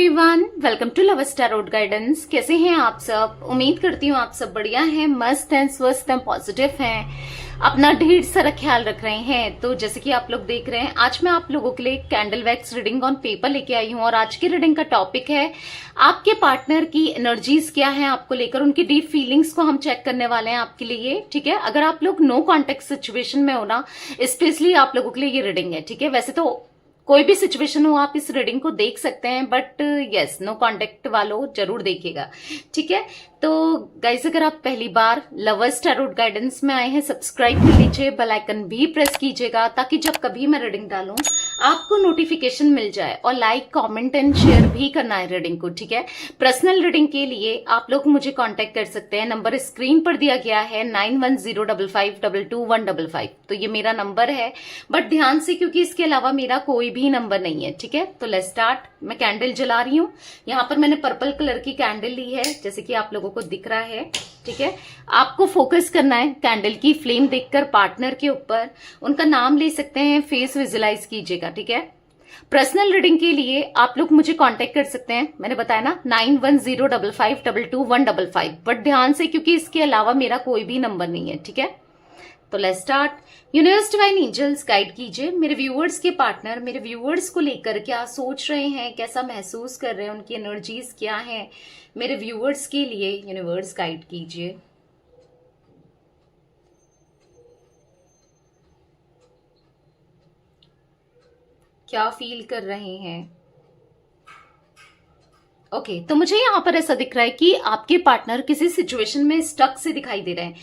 Everyone, welcome to love tarot guidance. कैसे हैं आप सब? उम्मीद करती हूँ आप सब बढ़िया हैं, मस्त हैं, स्वस्थ हैं, पॉजिटिव हैं, अपना ढेर सारा ख्याल रख रहे हैं। तो जैसे कि आप लोग देख रहे हैं, आज मैं आप लोगों के लिए candle wax reading on paper लेके आई हूँ। और आज की रीडिंग का टॉपिक है आपके पार्टनर की एनर्जीज क्या है आपको लेकर, उनकी डीप फीलिंग्स को हम चेक करने वाले हैं आपके लिए। ठीक है, अगर आप लोग नो कॉन्टेक्ट सिचुएशन में हो ना, स्पेशली आप लोगों के लिए ये रीडिंग है। ठीक है, वैसे तो कोई भी सिचुएशन हो आप इस रीडिंग को देख सकते हैं, बट यस, नो कॉन्टेक्ट वालों जरूर देखिएगा। ठीक है, तो गाइस अगर आप पहली बार लवर्स टैरोट गाइडेंस में आए हैं, सब्सक्राइब कर लीजिए, बेल आइकन भी प्रेस कीजिएगा ताकि जब कभी मैं रीडिंग डालूं आपको नोटिफिकेशन मिल जाए। और लाइक, कमेंट एंड शेयर भी करना है रीडिंग को। ठीक है, पर्सनल रीडिंग के लिए आप लोग मुझे कांटेक्ट कर सकते हैं। नंबर स्क्रीन पर दिया गया है 9105522155। तो ये मेरा नंबर है, बट ध्यान से, क्योंकि इसके अलावा मेरा कोई भी नंबर नहीं है। ठीक है, तो लेट्स स्टार्ट। मैं कैंडल जला रही हूँ। यहाँ पर मैंने पर्पल कलर की कैंडल ली है, जैसे कि आप लोगों को दिख रहा है। ठीक है, आपको फोकस करना है कैंडल की फ्लेम देखकर पार्टनर के ऊपर। उनका नाम ले सकते हैं, फेस विजुलाइज कीजिएगा। ठीक है, पर्सनल रीडिंग के लिए आप लोग मुझे कांटेक्ट कर सकते हैं, मैंने बताया ना 9105522155। बट ध्यान से, क्योंकि इसके अलावा मेरा कोई भी नंबर नहीं है। ठीक है, तो let's start. Universe divine angels guide कीजिए मेरे व्यूअर्स के पार्टनर, मेरे व्यूअर्स को लेकर क्या सोच रहे हैं, कैसा महसूस कर रहे हैं, उनकी एनर्जीज क्या हैं मेरे व्यूअर्स के लिए। यूनिवर्स गाइड कीजिए। क्या फील कर रहे हैं? ओके, तो मुझे यहाँ पर ऐसा दिख रहा है कि आपके पार्टनर किसी सिचुएशन में स्टक से दिखाई दे रहे हैं,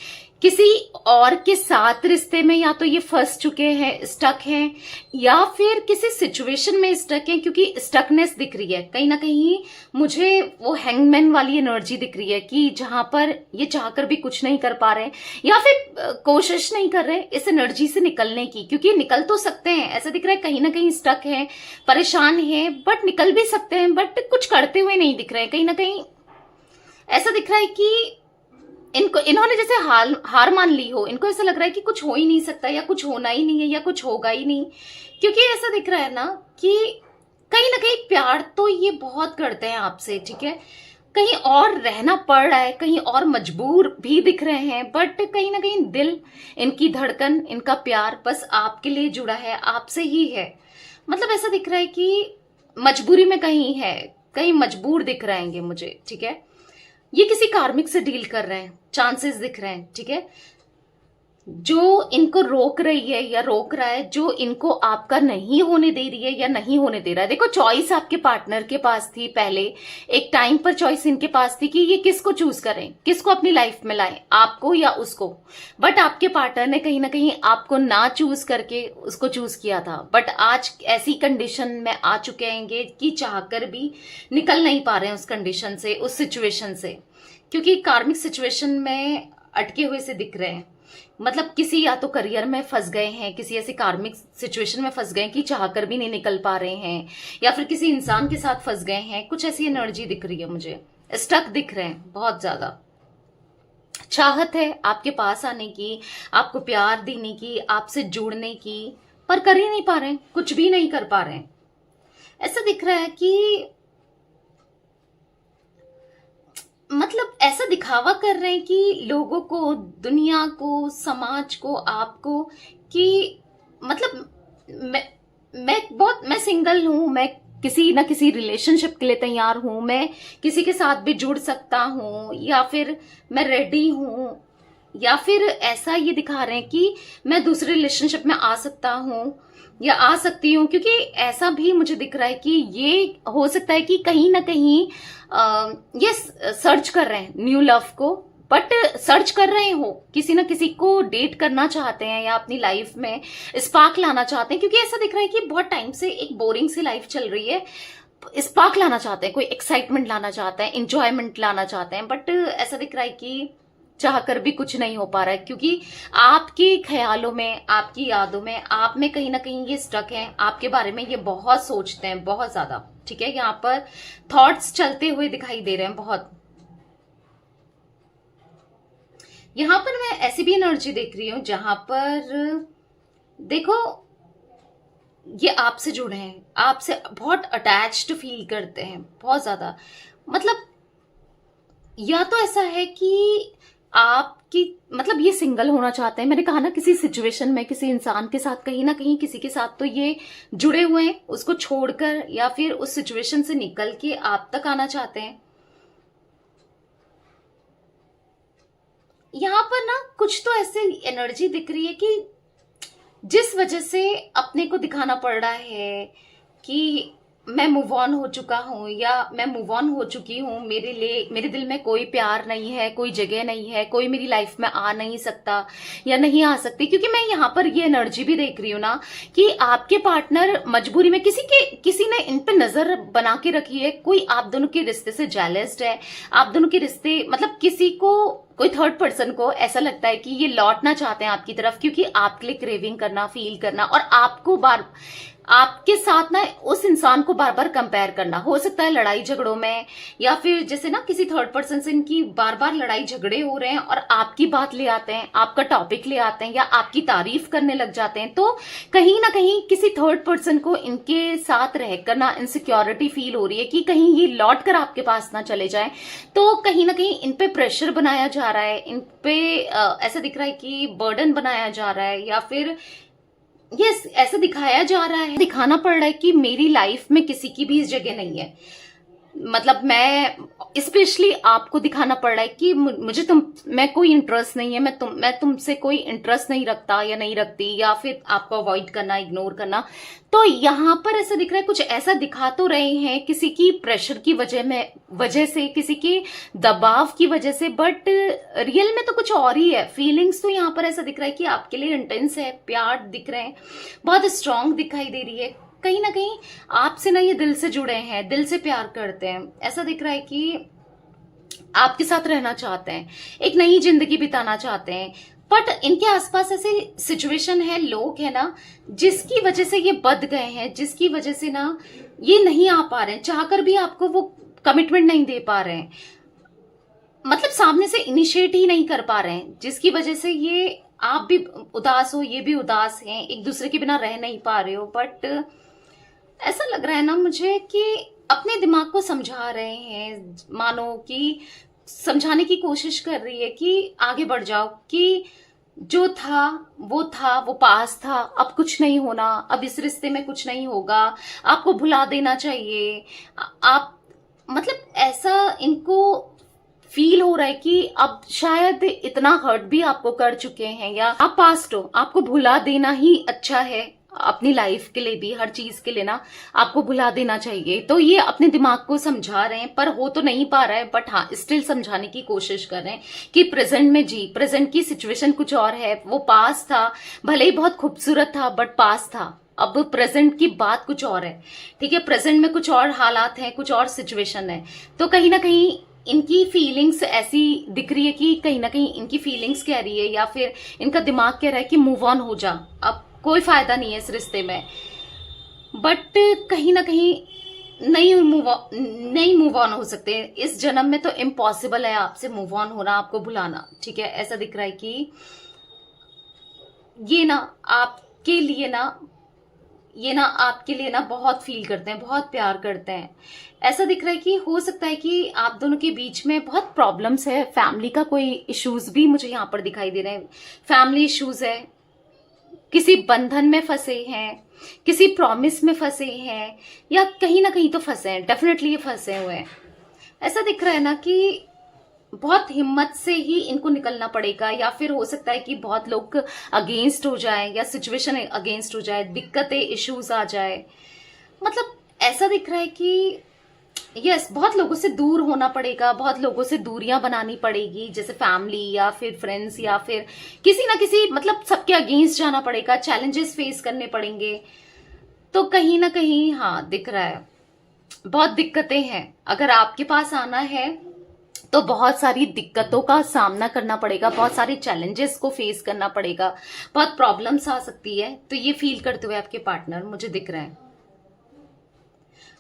किसी और के साथ रिश्ते में। या तो ये फंस चुके हैं, स्टक हैं, या फिर किसी सिचुएशन में स्टक हैं, क्योंकि स्टकनेस दिख रही है कहीं ना कहीं। मुझे वो हैंगमैन वाली एनर्जी दिख रही है कि जहां पर ये चाहकर भी कुछ नहीं कर पा रहे, या फिर कोशिश नहीं कर रहे इस एनर्जी से निकलने की, क्योंकि निकल तो सकते हैं। ऐसा दिख रहा है कहीं ना कहीं स्टक है, परेशान है, बट निकल भी सकते हैं, बट कुछ करते हुए नहीं दिख रहे हैं। कहीं ना कहीं ऐसा दिख रहा है कि इन्होंने जैसे हार मान ली हो। इनको ऐसा लग रहा है कि कुछ हो ही नहीं सकता, या कुछ होना ही नहीं है, या कुछ होगा ही नहीं। क्योंकि ऐसा दिख रहा है ना कि कहीं ना कहीं प्यार तो ये बहुत करते हैं आपसे। ठीक है, कहीं और रहना पड़ रहा है, कहीं और मजबूर भी दिख रहे हैं, बट कहीं ना कहीं दिल, इनकी धड़कन, इनका प्यार बस आपके लिए जुड़ा है, आपसे ही है। मतलब ऐसा दिख रहा है कि मजबूरी में कहीं है, कहीं मजबूर दिख रहेंगे मुझे। ठीक है, ये किसी कार्मिक से डील कर रहे हैं, चांसेस दिख रहे हैं। ठीक है, जो इनको रोक रही है या रोक रहा है, जो इनको आपका नहीं होने दे रही है या नहीं होने दे रहा है। देखो, चॉइस आपके पार्टनर के पास थी पहले, एक टाइम पर चॉइस इनके पास थी कि ये किसको चूज करें, किसको अपनी लाइफ में लाएं, आपको या उसको। बट आपके पार्टनर ने कहीं ना कहीं आपको ना चूज करके उसको चूज किया था। बट आज ऐसी कंडीशन में आ चुके हैं कि चाहकर भी निकल नहीं पा रहे हैं उस कंडीशन से, उस सिचुएशन से, क्योंकि कार्मिक सिचुएशन में अटके हुए से दिख रहे हैं। मतलब किसी या तो करियर में फंस गए हैं, किसी ऐसी कार्मिक सिचुएशन में फंस गए हैं कि चाहकर भी नहीं निकल पा रहे हैं, या फिर किसी इंसान के साथ फंस गए हैं। कुछ ऐसी एनर्जी दिख रही है मुझे, स्टक दिख रहे हैं बहुत ज्यादा। चाहत है आपके पास आने की, आपको प्यार देने की, आपसे जुड़ने की, पर कर ही नहीं पा रहे हैं, कुछ भी नहीं कर पा रहे हैं। ऐसा दिख रहा है कि मतलब ऐसा दिखावा कर रहे हैं कि लोगों को, दुनिया को, समाज को, आपको, कि मतलब मैं सिंगल हूं, मैं किसी ना किसी रिलेशनशिप के लिए तैयार हूं, मैं किसी के साथ भी जुड़ सकता हूं, या फिर मैं रेडी हूं, या फिर ऐसा ये दिखा रहे हैं कि मैं दूसरे रिलेशनशिप में आ सकता हूं या आ सकती हूँ। क्योंकि ऐसा भी मुझे दिख रहा है कि ये हो सकता है कि कहीं ना कहीं ये सर्च कर रहे हैं न्यू लव को, बट सर्च कर रहे हो, किसी ना किसी को डेट करना चाहते हैं या अपनी लाइफ में स्पार्क लाना चाहते हैं। क्योंकि ऐसा दिख रहा है कि बहुत टाइम से एक बोरिंग सी लाइफ चल रही है, स्पार्क लाना चाहते हैं, कोई एक्साइटमेंट लाना चाहते हैं, इंजॉयमेंट लाना चाहते हैं। बट ऐसा दिख रहा है कि चाहकर भी कुछ नहीं हो पा रहा है, क्योंकि आपके ख्यालों में, आपकी यादों में, आप में कहीं ना कहीं ये स्टक है, आपके बारे में ये बहुत सोचते हैं, बहुत ज्यादा। ठीक है, यहाँ पर थॉट्स चलते हुए दिखाई दे रहे हैं बहुत। यहाँ पर मैं ऐसी भी एनर्जी देख रही हूं जहां पर देखो, ये आपसे जुड़े हैं, आपसे बहुत अटैच्ड फील करते हैं, बहुत ज्यादा। मतलब या तो ऐसा है कि आपकी मतलब ये सिंगल होना चाहते हैं, मैंने कहा ना किसी सिचुएशन में किसी इंसान के साथ, कहीं ना कहीं किसी के साथ तो ये जुड़े हुए हैं, उसको छोड़कर या फिर उस सिचुएशन से निकल के आप तक आना चाहते हैं। यहां पर ना कुछ तो ऐसे एनर्जी दिख रही है कि जिस वजह से अपने को दिखाना पड़ रहा है कि मैं मूव ऑन हो चुका हूं या मैं मूव ऑन हो चुकी हूं, मेरे लिए मेरे दिल में कोई प्यार नहीं है, कोई जगह नहीं है, कोई मेरी लाइफ में आ नहीं सकता या नहीं आ सकती। क्योंकि मैं यहाँ पर ये एनर्जी भी देख रही हूँ ना कि आपके पार्टनर मजबूरी में किसी ने इन पे नजर बना के रखी है, कोई आप दोनों के रिश्ते से जेलस्ड है, आप दोनों के रिश्ते मतलब किसी को, कोई थर्ड पर्सन को ऐसा लगता है कि ये लौटना चाहते हैं आपकी तरफ, क्योंकि आपके लिए क्रेविंग करना, फील करना और आपको आपके साथ ना उस इंसान को बार बार कंपेयर करना। हो सकता है लड़ाई झगड़ों में या फिर जैसे ना किसी थर्ड पर्सन से इनकी बार बार लड़ाई झगड़े हो रहे हैं और आपकी बात ले आते हैं, आपका टॉपिक ले आते हैं या आपकी तारीफ करने लग जाते हैं। तो कहीं ना कहीं किसी थर्ड पर्सन को इनके साथ रहकर ना इनसिक्योरिटी फील हो रही है कि कहीं ये लौट कर आपके पास ना चले जाए। तो कहीं ना कहीं इन पे प्रेशर बनाया जा रहा है, इन पे ऐसा दिख रहा है कि बर्डन बनाया जा रहा है या फिर यस ऐसा दिखाया जा रहा है, दिखाना पड़ रहा है कि मेरी लाइफ में किसी की भी इस जगह नहीं है। मतलब मैं स्पेशली आपको दिखाना पड़ रहा है कि मुझे मैं कोई इंटरेस्ट नहीं है, मैं तुमसे कोई इंटरेस्ट नहीं रखता या नहीं रखती, या फिर आपको अवॉइड करना, इग्नोर करना। तो यहाँ पर ऐसा दिख रहा है, कुछ ऐसा दिखा तो रहे हैं किसी की प्रेशर की वजह से, किसी के दबाव की वजह से, बट रियल में तो कुछ और ही है। फीलिंग्स तो यहाँ पर ऐसा दिख रहा है कि आपके लिए इंटेंस है, प्यार दिख रहे हैं, बहुत स्ट्रांग दिखाई दे रही है। कहीं ना कहीं आपसे ना ये दिल से जुड़े हैं, दिल से प्यार करते हैं। ऐसा दिख रहा है कि आपके साथ रहना चाहते हैं, एक नई जिंदगी बिताना चाहते हैं। बट इनके आसपास ऐसे सिचुएशन है, लोग है ना जिसकी वजह से ये बद गए हैं, जिसकी वजह से ना ये नहीं आ पा रहे हैं, चाहकर भी आपको वो कमिटमेंट नहीं दे पा रहे हैं, मतलब सामने से इनिशिएट ही नहीं कर पा रहे हैं, जिसकी वजह से ये आप भी उदास हो, ये भी उदास हैं, एक दूसरे के बिना रह नहीं पा रहे हो। बट ऐसा लग रहा है ना मुझे कि अपने दिमाग को समझा रहे हैं, मानो कि समझाने की कोशिश कर रही है कि आगे बढ़ जाओ, कि जो था, वो पास था, अब कुछ नहीं होना, अब इस रिश्ते में कुछ नहीं होगा, आपको भुला देना चाहिए। आप मतलब ऐसा इनको फील हो रहा है कि अब शायद इतना हर्ट भी आपको कर चुके हैं या आप पास्ट हो, आपको भुला देना ही अच्छा है अपनी लाइफ के लिए भी, हर चीज के लिए ना आपको भुला देना चाहिए। तो ये अपने दिमाग को समझा रहे हैं, पर हो तो नहीं पा रहा है, बट हाँ स्टिल समझाने की कोशिश कर रहे हैं कि प्रेजेंट में जी, प्रेजेंट की सिचुएशन कुछ और है, वो पास था, भले ही बहुत खूबसूरत था बट पास था, अब प्रेजेंट की बात कुछ और है। ठीक है, प्रेजेंट में कुछ और हालात हैं, कुछ और सिचुएशन है। तो कहीं ना कहीं इनकी फीलिंग्स ऐसी दिख रही है कि कहीं ना कहीं इनकी फीलिंग्स कह रही है या फिर इनका दिमाग कह रहा है कि मूव ऑन हो जा, अब कोई फायदा नहीं है इस रिश्ते में। बट कहीं ना कहीं नहीं मूव ऑन हो सकते इस जन्म में, तो इम्पॉसिबल है आपसे मूव ऑन होना, आपको भुलाना। ठीक है, ऐसा दिख रहा है कि ये ना आपके लिए ना बहुत फील करते हैं, बहुत प्यार करते हैं। ऐसा दिख रहा है कि हो सकता है कि आप दोनों के बीच में बहुत प्रॉब्लम्स है, फैमिली का कोई इश्यूज भी मुझे यहाँ पर दिखाई दे रहे हैं, फैमिली इश्यूज है, किसी बंधन में फंसे हैं, किसी प्रॉमिस में फंसे हैं, या कहीं ना कहीं तो फंसे हैं, डेफिनेटली ये फंसे हुए हैं। ऐसा दिख रहा है ना कि बहुत हिम्मत से ही इनको निकलना पड़ेगा, या फिर हो सकता है कि बहुत लोग अगेंस्ट हो जाए या सिचुएशन अगेंस्ट हो जाए, दिक्कतें, इश्यूज आ जाए। मतलब ऐसा दिख रहा है कि यस बहुत लोगों से दूर होना पड़ेगा, बहुत लोगों से दूरियां बनानी पड़ेगी, जैसे फैमिली या फिर फ्रेंड्स या फिर किसी ना किसी, मतलब सबके अगेंस्ट जाना पड़ेगा, चैलेंजेस फेस करने पड़ेंगे। तो कहीं ना कहीं हाँ दिख रहा है बहुत दिक्कतें हैं। अगर आपके पास आना है तो बहुत सारी दिक्कतों का सामना करना पड़ेगा, बहुत सारे चैलेंजेस को फेस करना पड़ेगा, बहुत प्रॉब्लम्स आ सकती है। तो ये फील करते हुए आपके पार्टनर मुझे दिख रहे हैं।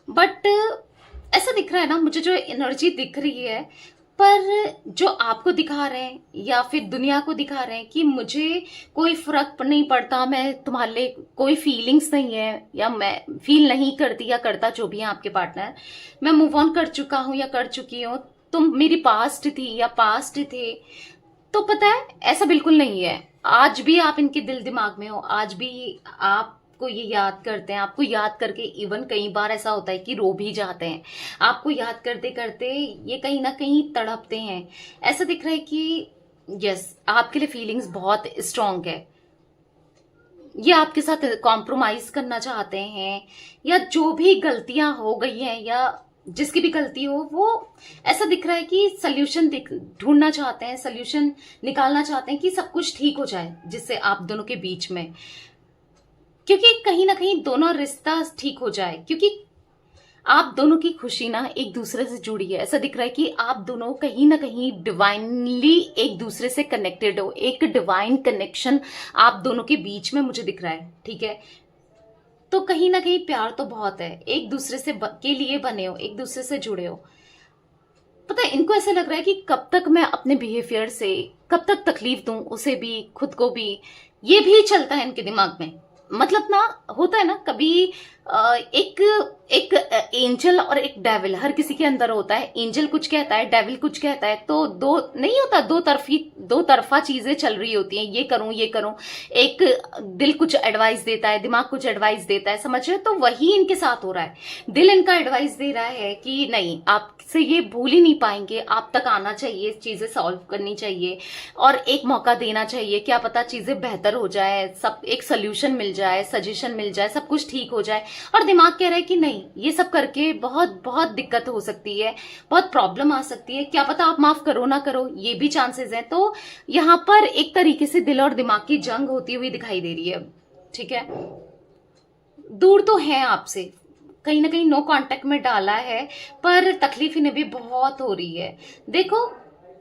बट ऐसा दिख रहा है ना मुझे, जो एनर्जी दिख रही है पर जो आपको दिखा रहे हैं या फिर दुनिया को दिखा रहे हैं कि मुझे कोई फर्क नहीं पड़ता, मैं तुम्हारे लिए कोई फीलिंग्स नहीं है, या मैं फील नहीं करती या करता जो भी है आपके पार्टनर, मैं मूव ऑन कर चुका हूं या कर चुकी हूं, तुम मेरी पास्ट थी या पास्ट थे, तो पता है ऐसा बिल्कुल नहीं है। आज भी आप इनके दिल दिमाग में हो, आज भी आपको ये याद करते हैं, आपको याद करके इवन कई बार ऐसा होता है कि रो भी जाते हैं, आपको याद करते करते ये कहीं ना कहीं तड़पते हैं। ऐसा दिख रहा है कि यस, आपके लिए फीलिंग्स बहुत स्ट्रांग है, ये आपके साथ कॉम्प्रोमाइज करना चाहते हैं, या जो भी गलतियां हो गई हैं या जिसकी भी गलती हो, वो ऐसा दिख रहा है कि सोल्यूशन ढूंढना चाहते हैं, सोल्यूशन निकालना चाहते हैं कि सब कुछ ठीक हो जाए जिससे आप दोनों के बीच में, क्योंकि कहीं ना कहीं दोनों रिश्ता ठीक हो जाए, क्योंकि आप दोनों की खुशी ना एक दूसरे से जुड़ी है। ऐसा दिख रहा है कि आप दोनों कहीं ना कहीं डिवाइनली एक दूसरे से कनेक्टेड हो, एक डिवाइन कनेक्शन आप दोनों के बीच में मुझे दिख रहा है, ठीक है। तो कहीं ना कहीं प्यार तो बहुत है, एक दूसरे से के लिए बने हो, एक दूसरे से जुड़े हो। पता है इनको ऐसा लग रहा है कि कब तक मैं अपने बिहेवियर से कब तक तकलीफ दूं, उसे भी खुद को भी, ये भी चलता है इनके दिमाग में। मतलब ना होता है ना कभी एक एक एंजल और एक डेविल हर किसी के अंदर होता है। एंजल कुछ कहता है, डेविल कुछ कहता है, तो दो नहीं होता, दो तरफा चीजें चल रही होती हैं, ये करूं ये करूं। एक दिल कुछ एडवाइस देता है, दिमाग कुछ एडवाइस देता है, समझ रहे हो? तो वही इनके साथ हो रहा है। दिल इनका एडवाइस दे रहा है कि नहीं, आपसे ये भूल ही नहीं पाएंगे, आप तक आना चाहिए, चीजें सॉल्व करनी चाहिए और एक मौका देना चाहिए, क्या पता चीजें बेहतर हो जाए, सब एक सोल्यूशन मिल जाए, सजेशन मिल जाए, सब कुछ ठीक हो जाए। और दिमाग कह रहा है कि नहीं, ये सब करके बहुत बहुत दिक्कत हो सकती है, बहुत प्रॉब्लम आ सकती है, क्या पता आप माफ करो ना करो, ये भी चांसेस हैं। तो यहाँ पर एक तरीके से दिल और दिमाग की जंग होती हुई दिखाई दे रही है, ठीक है। दूर तो है आपसे, कहीं ना कहीं नो कांटेक्ट में डाला है, पर तकलीफ इन्हें भी बहुत हो रही है। देखो,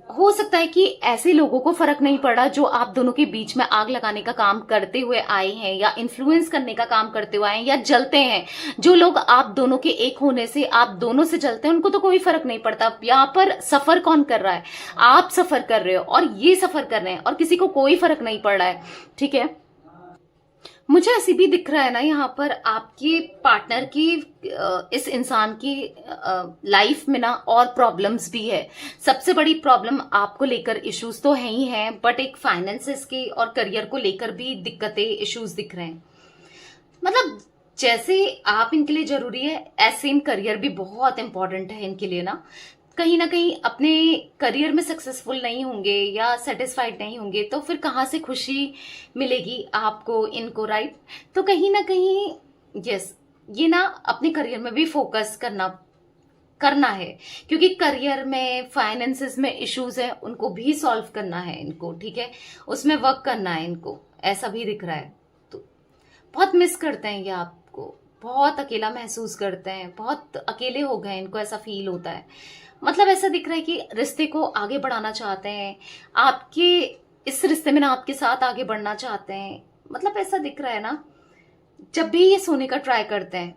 हो सकता है कि ऐसे लोगों को फर्क नहीं पड़ा जो आप दोनों के बीच में आग लगाने का काम करते हुए आए हैं, या इन्फ्लुएंस करने का काम करते हुए आए हैं, या जलते हैं। जो लोग आप दोनों के एक होने से, आप दोनों से जलते हैं, उनको तो कोई फर्क नहीं पड़ता। यहाँ पर सफर कौन कर रहा है? आप सफर कर रहे हो और ये सफर कर रहे हैं, और किसी को कोई फर्क नहीं पड़ रहा है, ठीक है। मुझे ऐसी भी दिख रहा है ना यहाँ पर आपके पार्टनर की, इस इंसान की लाइफ में ना और प्रॉब्लम्स भी है। सबसे बड़ी प्रॉब्लम आपको लेकर इश्यूज तो है ही हैं, बट एक फाइनेंसेस के और करियर को लेकर भी दिक्कतें, इश्यूज दिख रहे हैं। मतलब जैसे आप इनके लिए जरूरी है, ऐसे इन करियर भी बहुत इंपॉर्टेंट है इनके लिए ना। कहीं ना कहीं अपने करियर में सक्सेसफुल नहीं होंगे या सेटिस्फाइड नहीं होंगे, तो फिर कहाँ से खुशी मिलेगी आपको, इनको, राइट? तो कहीं ना कहीं यस, ये ना अपने करियर में भी फोकस करना है, क्योंकि करियर में, फाइनेंसेस में इश्यूज है, उनको भी सॉल्व करना है इनको, ठीक है। उसमें वर्क करना है इनको, ऐसा भी दिख रहा है। तो बहुत मिस करते हैं ये आपको, बहुत अकेला महसूस करते हैं, बहुत अकेले हो गए, इनको ऐसा फील होता है। मतलब ऐसा दिख रहा है कि रिश्ते को आगे बढ़ाना चाहते हैं, आपके इस रिश्ते में ना आपके साथ आगे बढ़ना चाहते हैं। मतलब ऐसा दिख रहा है ना, जब भी ये सोने का ट्राई करते हैं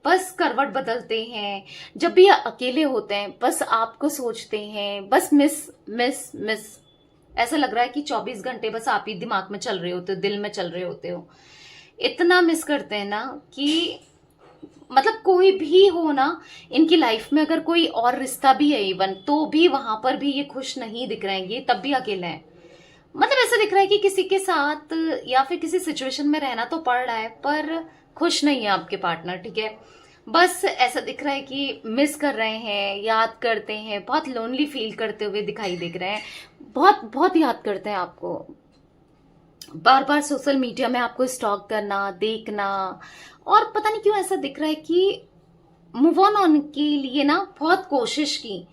बस करवट बदलते हैं, जब भी अकेले होते हैं बस आपको सोचते हैं, बस मिस मिस मिस। ऐसा लग रहा है कि 24 घंटे बस आप ही दिमाग में चल रहे होते हो, दिल में चल रहे होते हो। इतना मिस करते हैं ना कि मतलब कोई भी हो ना इनकी लाइफ में, अगर कोई और रिश्ता भी है इवन, तो भी वहां पर भी ये खुश नहीं दिख रहे हैं, ये तब भी अकेले हैं। मतलब ऐसा दिख रहा है कि किसी के साथ या फिर किसी सिचुएशन में रहना तो पड़ रहा है, पर खुश नहीं है आपके पार्टनर, ठीक है। बस ऐसा दिख रहा है कि मिस कर रहे हैं, याद करते हैं, बहुत लोनली फील करते हुए दिखाई दिख रहे हैं, बहुत बहुत याद करते हैं आपको। बार बार सोशल मीडिया में आपको स्टॉक करना, देखना, और पता नहीं क्यों ऐसा दिख रहा है कि मूव ऑन के लिए ना बहुत कोशिश की,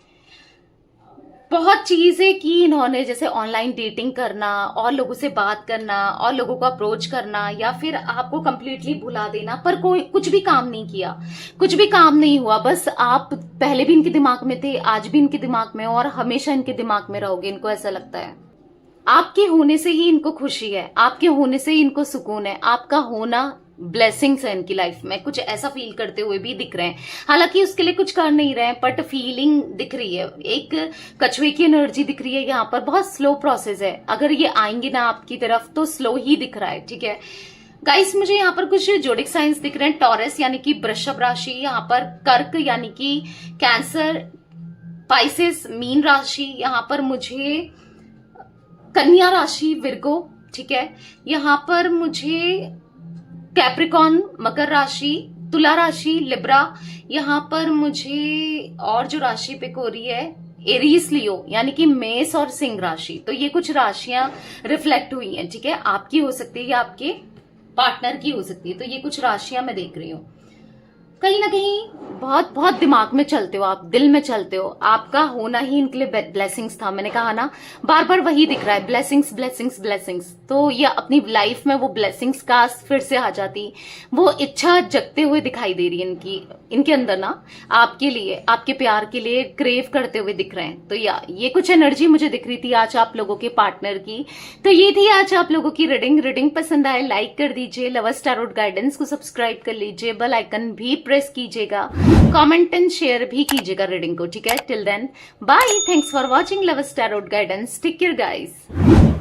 बहुत चीजें की इन्होंने, जैसे ऑनलाइन डेटिंग करना, और लोगों से बात करना, और लोगों को अप्रोच करना, या फिर आपको कंप्लीटली भुला देना, पर कोई कुछ भी काम नहीं किया, कुछ भी काम नहीं हुआ। बस आप पहले भी इनके दिमाग में थे, आज भी इनके दिमाग में, और हमेशा इनके दिमाग में रहोगे, इनको ऐसा लगता है। आपके होने से ही इनको खुशी है, आपके होने से ही इनको सुकून है, आपका होना ब्लेसिंग्स है इनकी लाइफ में, कुछ ऐसा फील करते हुए भी दिख रहे हैं। हालांकि उसके लिए कुछ कर नहीं रहे हैं, बट फीलिंग दिख रही है। एक कछुए की एनर्जी दिख रही है यहाँ पर, बहुत स्लो प्रोसेस है। अगर ये आएंगे ना आपकी तरफ तो स्लो ही दिख रहा है, ठीक है गाइस। मुझे यहाँ पर कुछ जोडिक साइंस दिख रहे हैं। टॉरस यानी कि वृषभ राशि, यहाँ पर कर्क यानी कि कैंसर, पाइसेस मीन राशि, यहाँ पर मुझे कन्या राशि विर्गो, ठीक है। यहाँ पर मुझे कैप्रिकॉन मकर राशि, तुला राशि लिब्रा, यहाँ पर मुझे और जो राशि पिक हो रही है एरीज लियो यानी कि मेष और सिंह राशि। तो ये कुछ राशियां रिफ्लेक्ट हुई हैं, ठीक है। आपकी हो सकती है या आपके पार्टनर की हो सकती है। तो ये कुछ राशियां मैं देख रही हूँ। कहीं ना कहीं बहुत बहुत दिमाग में चलते हो आप, दिल में चलते हो। आपका होना ही इनके लिए ब्लेसिंग्स था। मैंने कहा ना, बार बार वही दिख रहा है, ब्लेसिंग्स ब्लेसिंग्स ब्लेसिंग्स। तो ये अपनी लाइफ में वो ब्लेसिंग्स का फिर से आ जाती, वो इच्छा जगते हुए दिखाई दे रही है इनके अंदर ना, आपके लिए, आपके प्यार के लिए क्रेव करते हुए दिख रहे हैं। तो ये कुछ एनर्जी मुझे दिख रही थी आज आप लोगों के पार्टनर की। तो ये थी आज आप लोगों की रीडिंग पसंद आए लाइक कर दीजिए, लवर्स टैरोट गाइडेंस को सब्सक्राइब कर लीजिए, बेल आइकन भी प्रेस कीजिएगा, कमेंट एंड शेयर भी कीजिएगा रीडिंग को, ठीक है। Till then bye, thanks for watching lovers tarot guidance, take care guys.